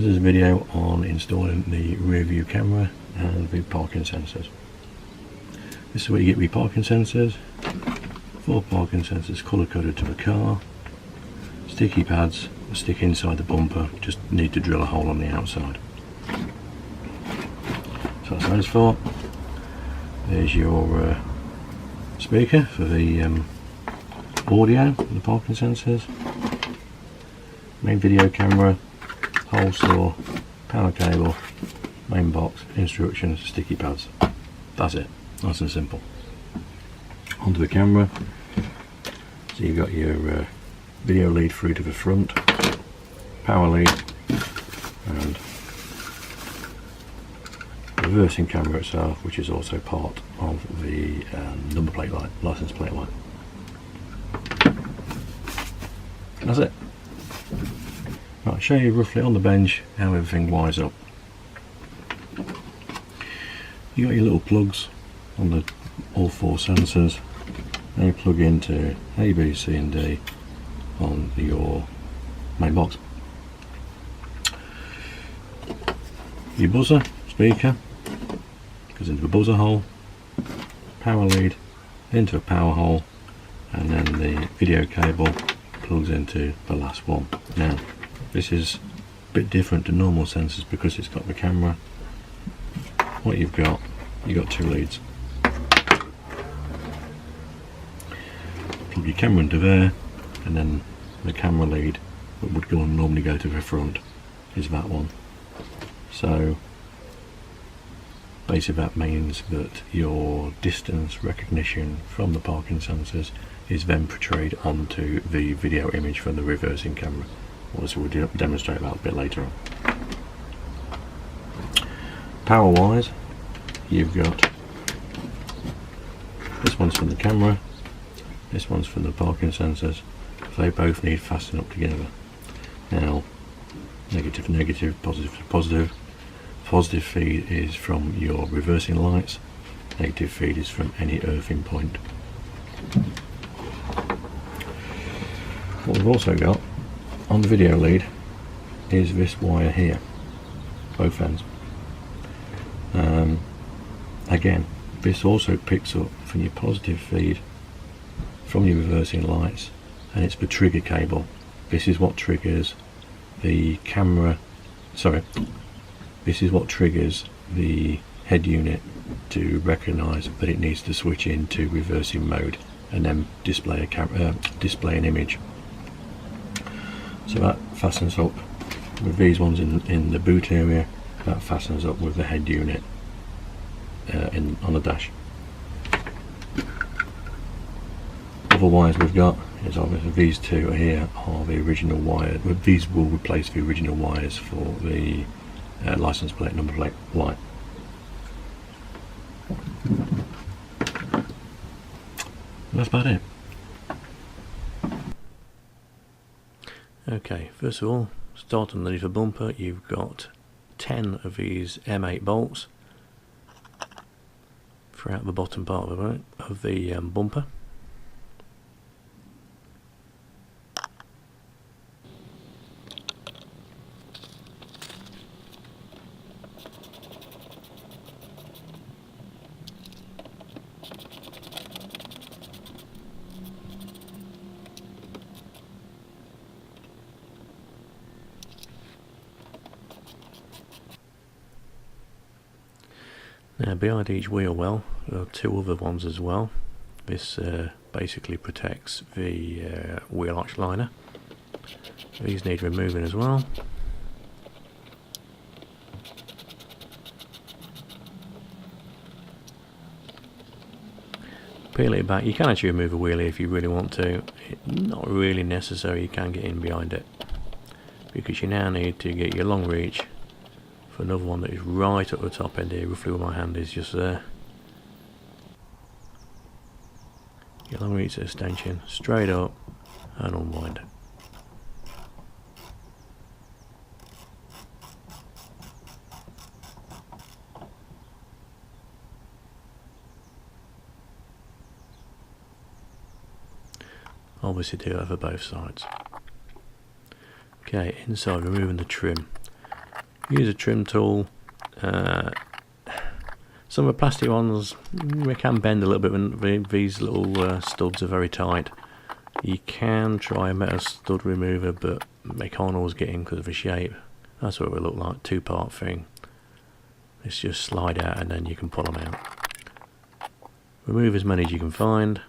This is a video on installing the rear view camera and the parking sensors. This is where you get your parking sensors. 4 parking sensors colour coded to the car. Sticky pads that stick inside the bumper, just need to drill a hole on the outside. So that's those 4. There's your speaker for the audio for the parking sensors. Main video camera, hole saw, power cable, main box, instructions, sticky pads. That's it, nice and simple. Onto the camera. So you've got your video lead through to the front, power lead, and reversing camera itself, which is also part of the number plate light, license plate light. That's it. Right, I'll show you roughly on the bench how everything wires up. You got your little plugs on all 4 sensors. They plug into A, B, C and D on your main box. Your buzzer, speaker, goes into a buzzer hole, power lead into a power hole, and then the video cable plugs into the last one. Now this is a bit different to normal sensors because it's got the camera. What you've got 2 leads. Plug your camera into there, and then the camera lead that would normally go to the front is that one. So basically that means that your distance recognition from the parking sensors is then portrayed onto the video image from the reversing camera. Obviously we'll demonstrate that a bit later on. Power wise, you've got this one's from the camera, this one's from the parking sensors. They both need fastening up together. Now negative to negative, positive to positive. Positive feed is from your reversing lights, negative feed is from any earthing point. What we've also got on the video lead is this wire here, both ends. Again, this also picks up from your positive feed from your reversing lights, and it's the trigger cable. This is what triggers the camera, this is what triggers the head unit to recognise that it needs to switch into reversing mode and then display an image. So that fastens up with these ones in the boot area. That fastens up with the head unit on the dash. Other wires we've got is obviously these 2 here are the original wire. These will replace the original wires for the license plate, number plate light. And that's about it. Okay, first of all, start underneath the bumper. You've got 10 of these M8 bolts throughout the bottom part of the bumper. Now behind each wheel well there are 2 other ones as well. This basically protects the wheel arch liner. These need removing as well. Peel it back. You can actually remove a wheelie if you really want to. It's not really necessary, you can get in behind it, because you now need to get your long reach for another one that is right at the top end here, roughly where my hand is, just there. Your long reach extension straight up and unwind. Obviously do that for both sides. Okay, inside removing the trim. use a trim tool. Some of the plastic ones we can bend a little bit when these little studs are very tight. You can try a metal stud remover, but they can't always get in because of the shape. That's what it will look like, two-part thing. It's just slide out and then you can pull them out. Remove as many as you can find.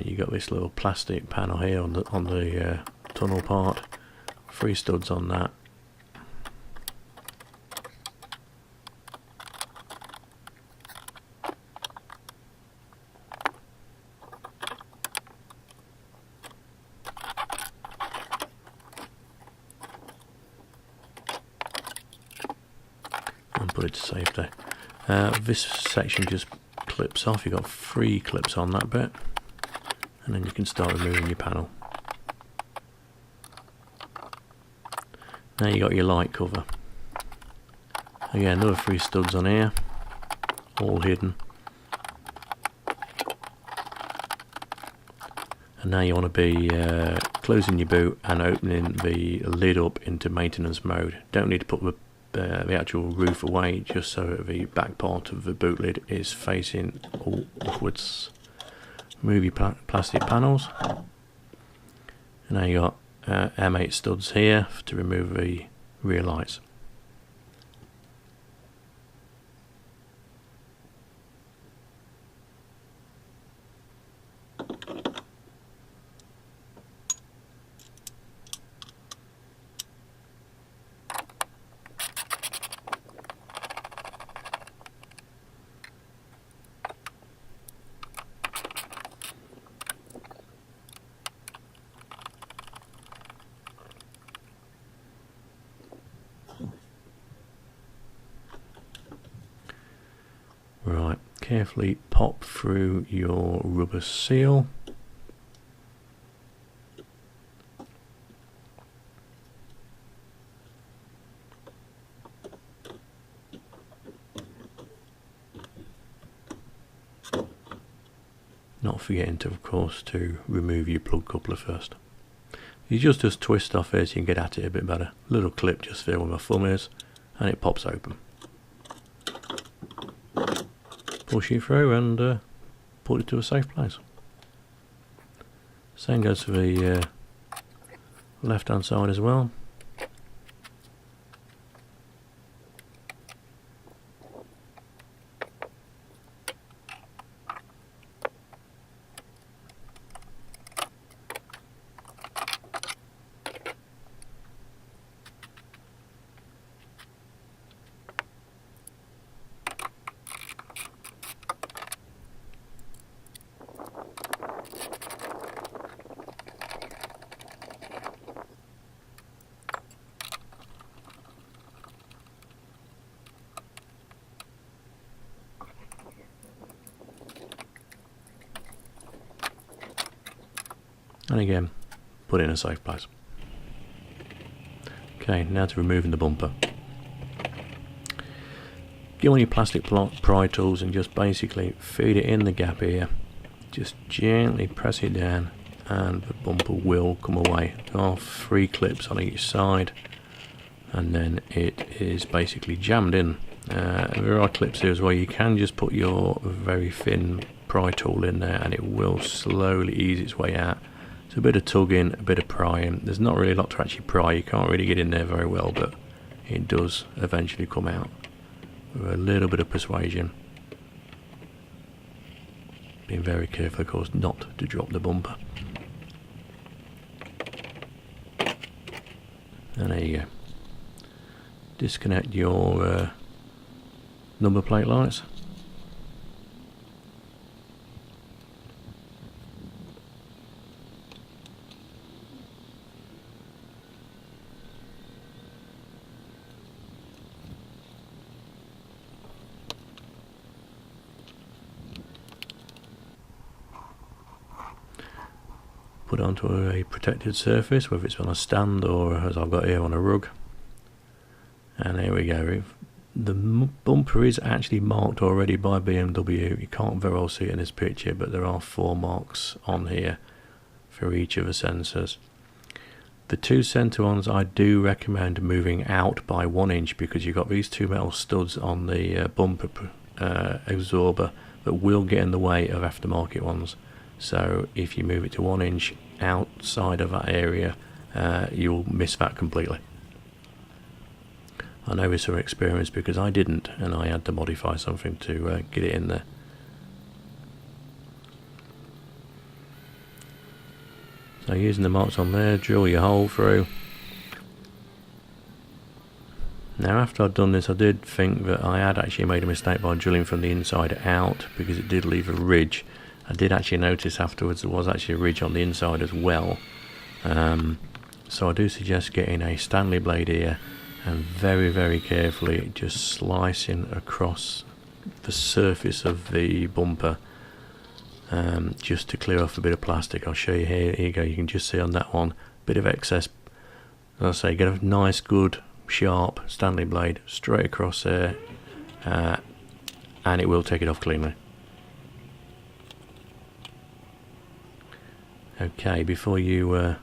You got this little plastic panel here on the tunnel part. 3 studs on that. And put it to safety. This section just clips off. You've got 3 clips on that bit, and then you can start removing your panel. Now you got your light cover. Again, another 3 studs on here, all hidden. And now you want to be closing your boot and opening the lid up into maintenance mode. Don't need to put the actual roof away, just so that the back part of the boot lid is facing upwards. Remove your plastic panels. And now you got M8 studs here to remove the rear lights. Right, carefully pop through your rubber seal. Not forgetting to, of course, to remove your plug coupler first. You just twist off here so you can get at it a bit better. Little clip just there where my thumb is, and it pops open. Push it through and put it to a safe place. Same goes for the left hand side as well. And again, put it in a safe place. Okay, now to removing the bumper. Get on your plastic pry tools and just basically feed it in the gap here. Just gently press it down and the bumper will come away. There are 3 clips on each side and then it is basically jammed in. There are clips here as well. You can just put your very thin pry tool in there and it will slowly ease its way out. So a bit of tugging, a bit of prying. There's not really a lot to actually pry. You can't really get in there very well, but it does eventually come out with a little bit of persuasion. Being very careful, of course, not to drop the bumper. And there you go. Disconnect your number plate lights. Put it onto a protected surface, whether it's on a stand or, as I've got here, on a rug. And there we go. The bumper is actually marked already by BMW. You can't very well see it in this picture, but there are 4 marks on here for each of the sensors. The two centre ones I do recommend moving out by 1 inch, because you've got these two metal studs on the bumper absorber that will get in the way of aftermarket ones. So if you move it to 1 inch outside of that area, you'll miss that completely. I know this from experience because I didn't, and I had to modify something to get it in there. So using the marks on there, drill your hole through. Now after I'd done this, I did think that I had actually made a mistake by drilling from the inside out, because it did leave a ridge. I did actually notice afterwards there was actually a ridge on the inside as well. So I do suggest getting a Stanley blade here and very carefully just slicing across the surface of the bumper, just to clear off a bit of plastic. I'll show you here. Here you go. You can just see on that one, bit of excess. As I say, get a nice good sharp Stanley blade straight across there, and it will take it off cleanly. Okay, before you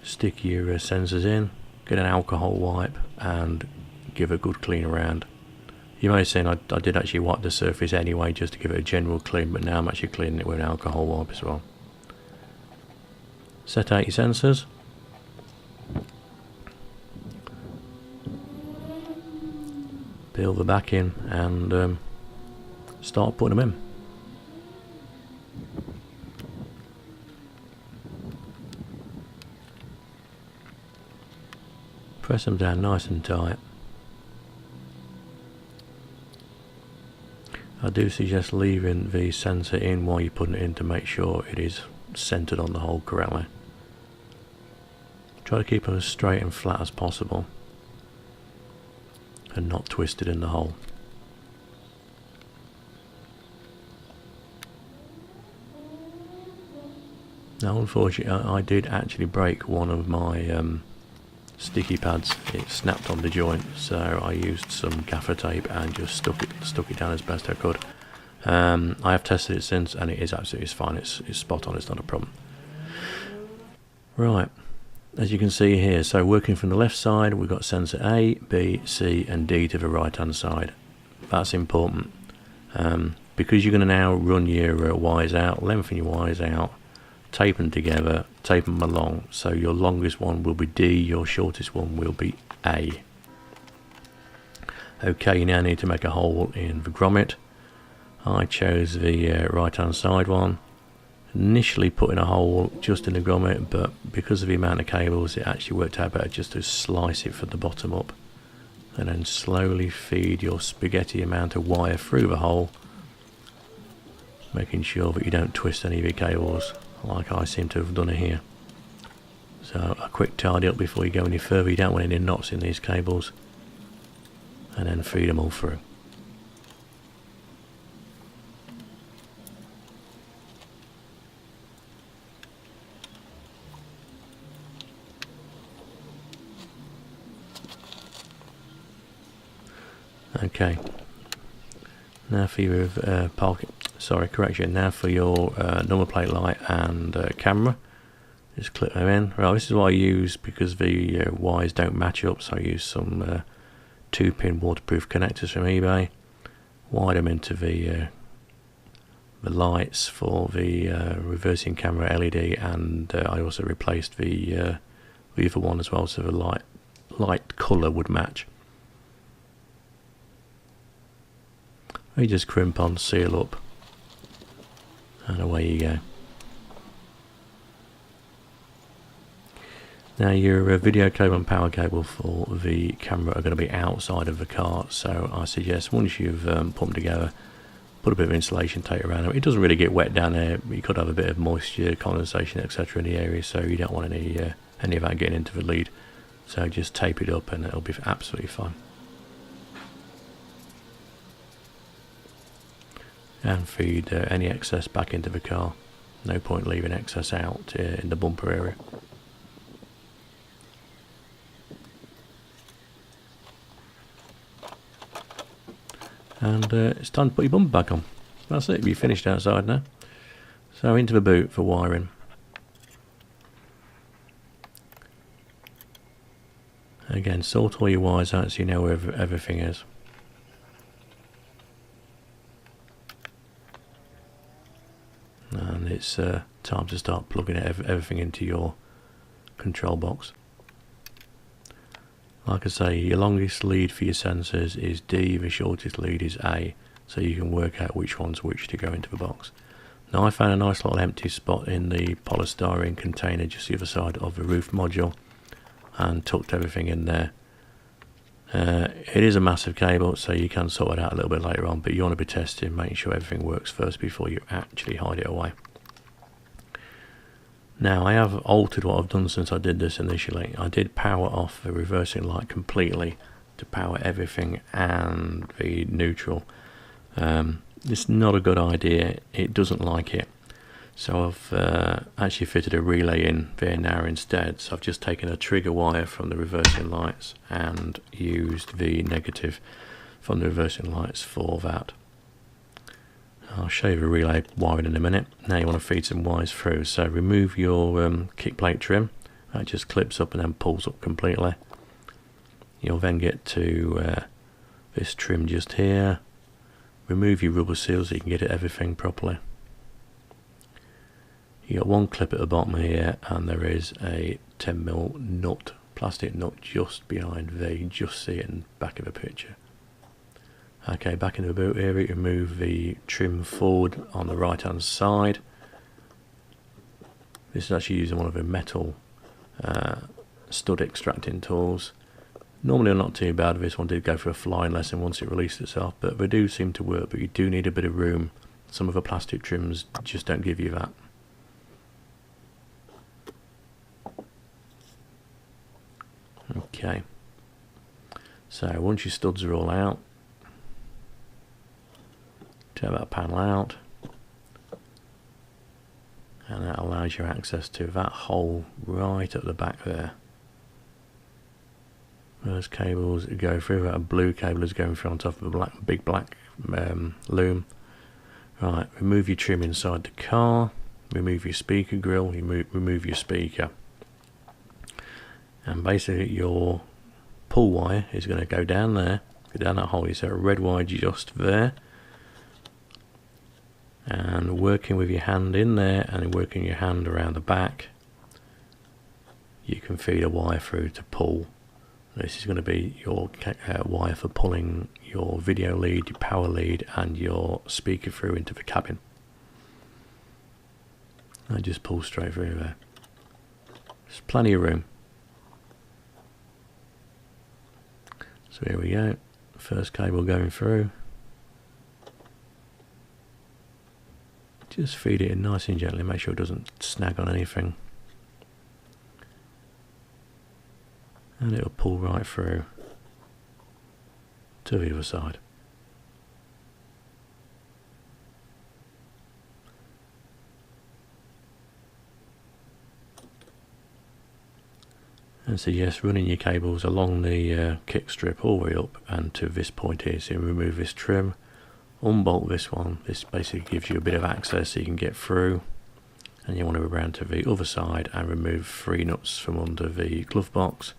stick your sensors in, get an alcohol wipe and give a good clean around. You may have seen I did actually wipe the surface anyway just to give it a general clean, but now I'm actually cleaning it with an alcohol wipe as well. Set out your sensors. Peel the back in and start putting them in. Press them down nice and tight. I do suggest leaving the sensor in while you're putting it in to make sure it is centered on the hole correctly. Try to keep them as straight and flat as possible and not twisted in the hole. Now unfortunately I did actually break one of my sticky pads. It snapped on the joint, so I used some gaffer tape and just stuck it down as best I could. I have tested it since and it is absolutely fine. It's spot on, it's not a problem. Right, as you can see here, so working from the left side, we've got sensor A, B, C and D to the right hand side. That's important, because you're going to now run your wires out, lengthen your wires out, tape them together, tape them along, so your longest one will be D, your shortest one will be A. Okay, you now need to make a hole in the grommet. I chose the right hand side one. Initially putting a hole just in the grommet, but because of the amount of cables it actually worked out better just to slice it from the bottom up, and then slowly feed your spaghetti amount of wire through the hole, making sure that you don't twist any of your cables like I seem to have done it here. So a quick tidy up before you go any further. You don't want any knots in these cables, and then feed them all through. Okay, now for your now for your number plate light and camera, just clip them in. Right, this is what I use because the wires don't match up, so I use some 2-pin waterproof connectors from eBay. Wire them into the lights for the reversing camera LED, and I also replaced the other one as well, so the light colour would match. You just crimp on, seal up, and away you go. Now your video cable and power cable for the camera are going to be outside of the car, so I suggest once you've put them together, put a bit of insulation tape around them. It doesn't really get wet down there, but you could have a bit of moisture, condensation, etc. in the area, so you don't want any of that getting into the lead. So just tape it up and it'll be absolutely fine. And feed any excess back into the car. No point leaving excess out in the bumper area. And it's time to put your bumper back on. That's it, you're finished outside now. So into the boot for wiring. Again, sort all your wires out so you know where everything is. And it's time to start plugging everything into your control box. Like I say, your longest lead for your sensors is D, the shortest lead is A, so you can work out which one's which to go into the box. Now I found a nice little empty spot in the polystyrene container just the other side of the roof module and tucked everything in there. It is a massive cable, so you can sort it out a little bit later on, but you want to be testing, making sure everything works first before you actually hide it away. Now I have altered what I've done since I did this initially. I did power off the reversing light completely to power everything and the neutral. It's not a good idea, it doesn't like it. So I've actually fitted a relay in there now instead. So I've just taken a trigger wire from the reversing lights and used the negative from the reversing lights for that. I'll show you the relay wiring in a minute. Now you want to feed some wires through. So remove your kick plate trim. That just clips up and then pulls up completely. You'll then get to this trim just here. Remove your rubber seal so you can get everything properly. You got one clip at the bottom here, and there is a 10mm nut, plastic nut just behind there. You can just see it in the back of the picture. Okay, back into the boot area, remove the trim forward on the right hand side. This is actually using one of the metal stud extracting tools. Normally I'm not too bad. This one did go for a flying lesson once it released itself, but they do seem to work, but you do need a bit of room. Some of the plastic trims just don't give you that. Okay, so once your studs are all out, take that panel out, and that allows you access to that hole right at the back there. Those cables go through, that blue cable is going through on top of the big black loom. Right, remove your trim inside the car, remove your speaker grill, remove your speaker. And basically your pull wire is going to go down there, go down that hole. You set a red wire just there, and working with your hand in there and working your hand around the back, you can feed a wire through to pull. This is going to be your wire for pulling your video lead, your power lead and your speaker through into the cabin. I just pull straight through there. There's plenty of room. So here we go, first cable going through. Just feed it in nice and gently, make sure it doesn't snag on anything. And it'll pull right through to the other side. And so yes, running your cables along the kick strip all the way up and to this point here. So you remove this trim, unbolt this one. This basically gives you a bit of access so you can get through. And you want to go around to the other side and remove 3 nuts from under the glove box.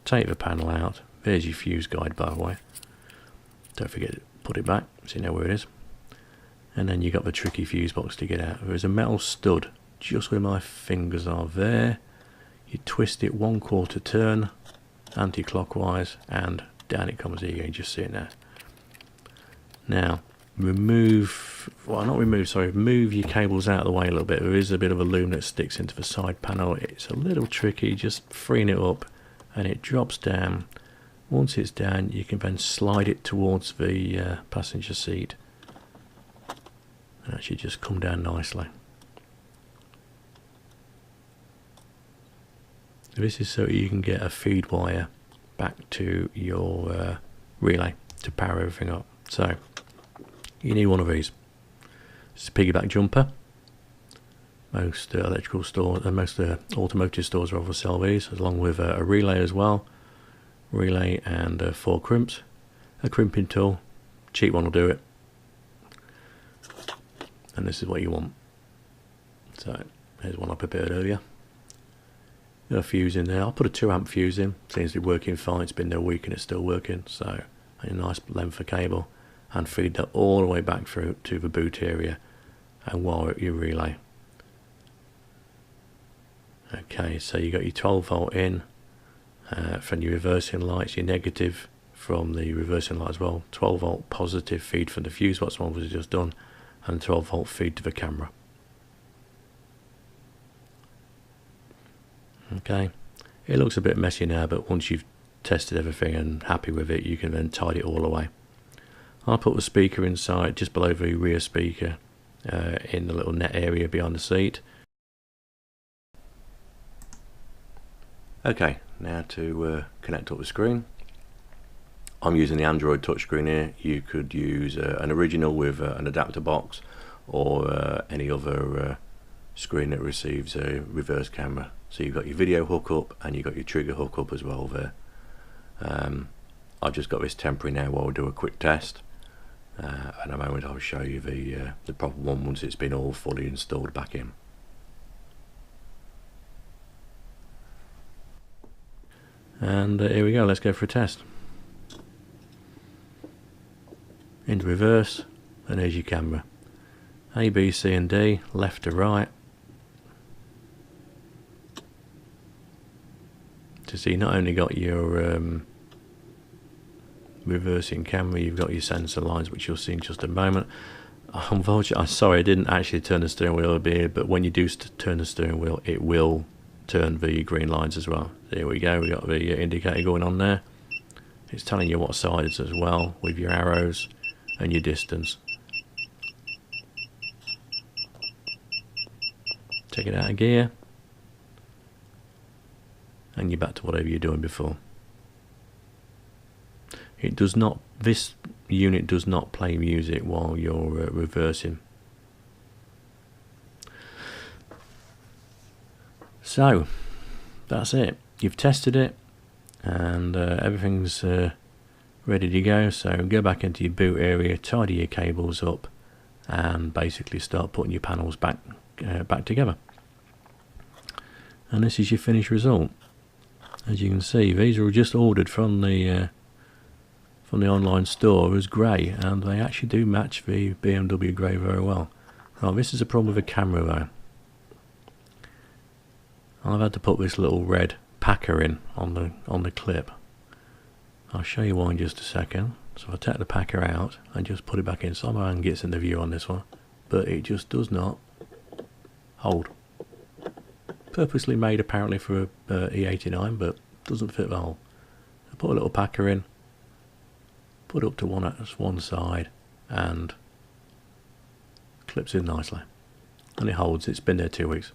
Take the panel out. There's your fuse guide, by the way. Don't forget to put it back so you know where it is. And then you got the tricky fuse box to get out. There's a metal stud just where my fingers are there. You twist it 1/4 turn anti-clockwise and down it comes. There you go, you just see it now. Now remove, well not remove, sorry, move your cables out of the way a little bit. There is a bit of a loom that sticks into the side panel. It's a little tricky, just freeing it up and it drops down. Once it's down you can then slide it towards the passenger seat and actually just come down nicely. This is so you can get a feed wire back to your relay to power everything up. So you need one of these. It's a piggyback jumper. Most electrical stores and most automotive stores will sell these, along with a relay as well. Relay and 4 crimps. A crimping tool, cheap one will do it. And this is what you want. So here's one I prepared earlier. Got a fuse in there. I'll put a 2 amp fuse in. Seems to be working fine. It's been there a week and it's still working. So a nice length of cable, and feed that all the way back through to the boot area and wire your relay. Okay, so you got your 12 volt in from your reversing lights, your negative from the reversing light as well, 12 volt positive feed from the fuse box one was just done, and 12 volt feed to the camera. Okay, it looks a bit messy now, but once you've tested everything and happy with it, you can then tidy it all away. I'll put the speaker inside just below the rear speaker in the little net area behind the seat. Okay, now to connect up the screen. I'm using the Android touchscreen here. You could use an original with an adapter box, or any other screen that receives a reverse camera. So you've got your video hookup and you've got your trigger hookup as well there. I've just got this temporary now while we do a quick test. In a moment I'll show you the proper one once it's been all fully installed back in. And here we go, let's go for a test. Into reverse, and there's your camera. A, B, C and D, left to right. To see, not only got your reversing camera, you've got your sensor lines, which you'll see in just a moment. Unfortunately, I'm sorry, I didn't actually turn the steering wheel a bit, but when you do turn the steering wheel, it will turn the green lines as well. There we go, we got the indicator going on there. It's telling you what sides as well, with your arrows and your distance. Take it out of gear, and you're back to whatever you're doing before. It does not, this unit does not play music while you're reversing. So that's it, you've tested it, and everything's ready to go. So go back into your boot area, tidy your cables up, and basically start putting your panels back together. And this is your finished result. As you can see, these are just ordered from the online store as grey, and they actually do match the BMW grey very well. Oh, this is a problem with the camera though. I've had to put this little red packer in on the clip. I'll show you why in just a second. So I take the packer out and just put it back in. Somehow I can get in the view on this one, but it just does not hold. Purposely made apparently for a E89, but doesn't fit the hole. I put a little packer in, put it up to one side, and clips in nicely, and it holds. It's been there 2 weeks.